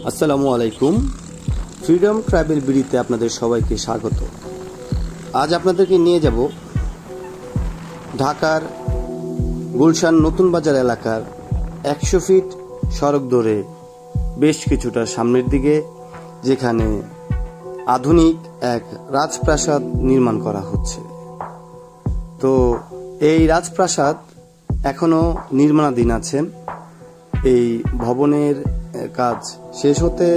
আসসালামু আলাইকুম। Freedom travel বিডিতে আপনাদের সবাইকে স্বাগত। আজ আপনাদেরকে নিয়ে যাব ঢাকার গুলশান নতুন বাজার এলাকার 100 ফিট সড়ক ধরে বেশ কিছুটা সামনের দিকে, যেখানে আধুনিক এক রাজপ্রাসাদ নির্মাণ করা হচ্ছে। তো এই রাজপ্রাসাদ এখনো নির্মাণাধীন আছেন। এই ভবনের কাজ শেষ হতে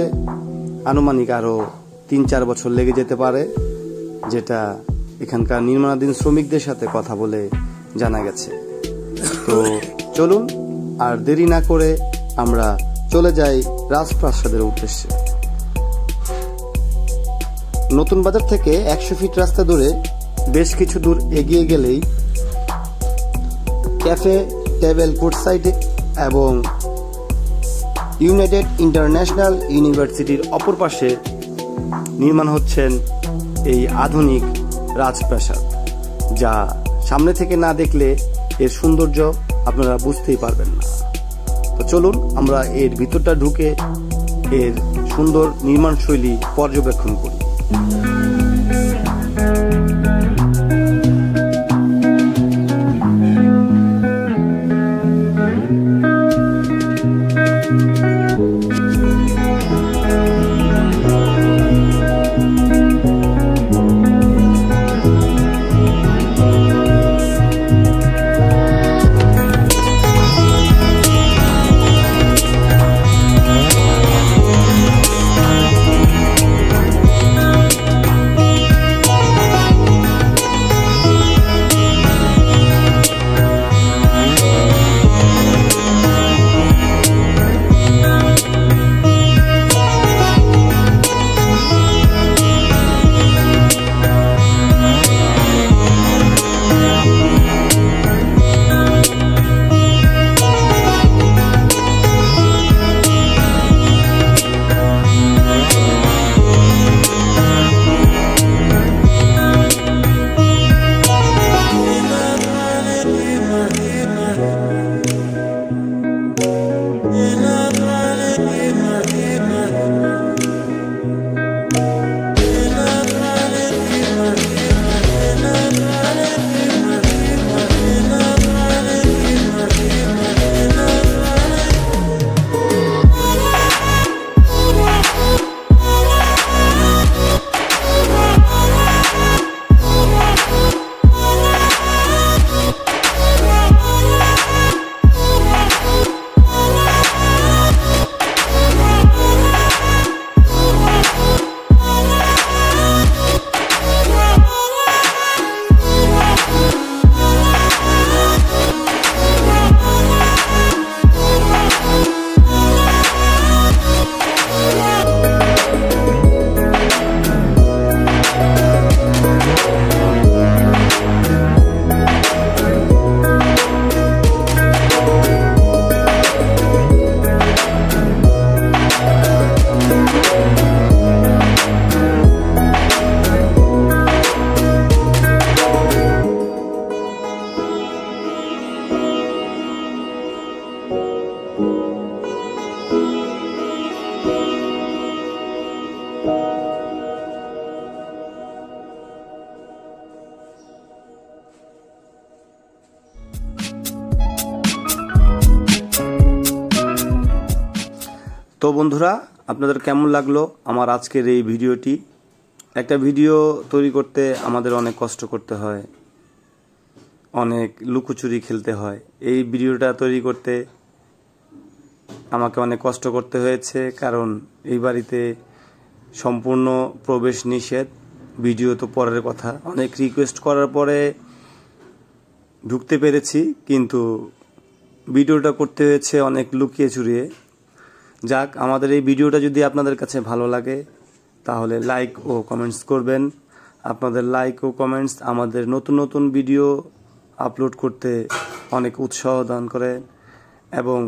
আনুমানিক আরো 3-4 বছর লেগে যেতে পারে, যেটা এখানকার নির্মাণাধীন শ্রমিকদের সাথে কথা বলে জানা গেছে। তো চলুন আর দেরি না করে আমরা চলে যাই রাজপ্রাসাদের উদ্দেশ্যে। নতুন বাজার থেকে 100 ফিট রাস্তা ধরে বেশ কিছু দূর এগিয়ে গেলেই ক্যাফে টেবিল ফুড সাইড এবং ইউনাইটেড ইন্টারন্যাশনাল ইউনিভার্সিটির অপর পাশে নির্মাণ হচ্ছেন এই আধুনিক রাজপ্রাসাদ, যা সামনে থেকে না দেখলে এর সৌন্দর্য আপনারা বুঝতেই পারবেন না। তো চলুন আমরা এর ভিতরটা ঢুকে এর সুন্দর নির্মাণ শৈলী পর্যবেক্ষণ করি। তো বন্ধুরা, আপনাদের কেমন লাগলো আমার আজকের এই ভিডিওটি? একটা ভিডিও তৈরি করতে আমাদের অনেক কষ্ট করতে হয়, অনেক লুকোচুরি খেলতে হয়। এই ভিডিওটা তৈরি করতে আমাকে অনেক কষ্ট করতে হয়েছে, কারণ এই বাড়িতে সম্পূর্ণ প্রবেশ নিষেধ। ভিডিও তো পরের কথা, অনেক রিকোয়েস্ট করার পরে ঢুকতে পেরেছি, কিন্তু ভিডিওটা করতে হয়েছে অনেক লুকিয়ে চুরিয়ে। যাক, আমাদের এই ভিডিওটা যদি আপনাদের কাছে ভালো লাগে তাহলে লাইক ও কমেন্টস করবেন। আপনাদের লাইক ও কমেন্টস আমাদের নতুন নতুন ভিডিও আপলোড করতে অনেক উৎসাহ দান করে। এবং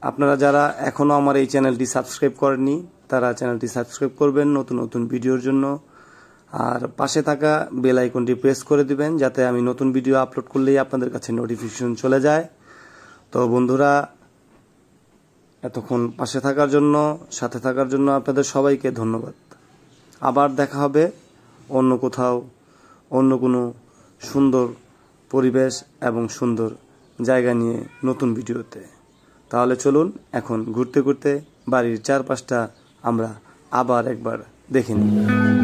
আপনারা যারা এখনও আমার এই চ্যানেলটি সাবস্ক্রাইব করেননি, তারা চ্যানেলটি সাবস্ক্রাইব করবেন নতুন নতুন ভিডিওর জন্য। আর পাশে থাকা বেল আইকনটি প্রেস করে দিবেন, যাতে আমি নতুন ভিডিও আপলোড করলেই আপনাদের কাছে নোটিফিকেশন চলে যায়। তো বন্ধুরা, এতক্ষণ পাশে থাকার জন্য, সাথে থাকার জন্য আপনাদের সবাইকে ধন্যবাদ। আবার দেখা হবে অন্য কোথাও, অন্য কোনো সুন্দর পরিবেশ এবং সুন্দর জায়গা নিয়ে নতুন ভিডিওতে। তাহলে চলুন এখন ঘুরতে ঘুরতে বাড়ির চারপাশটা আমরা আবার একবার দেখে নিই।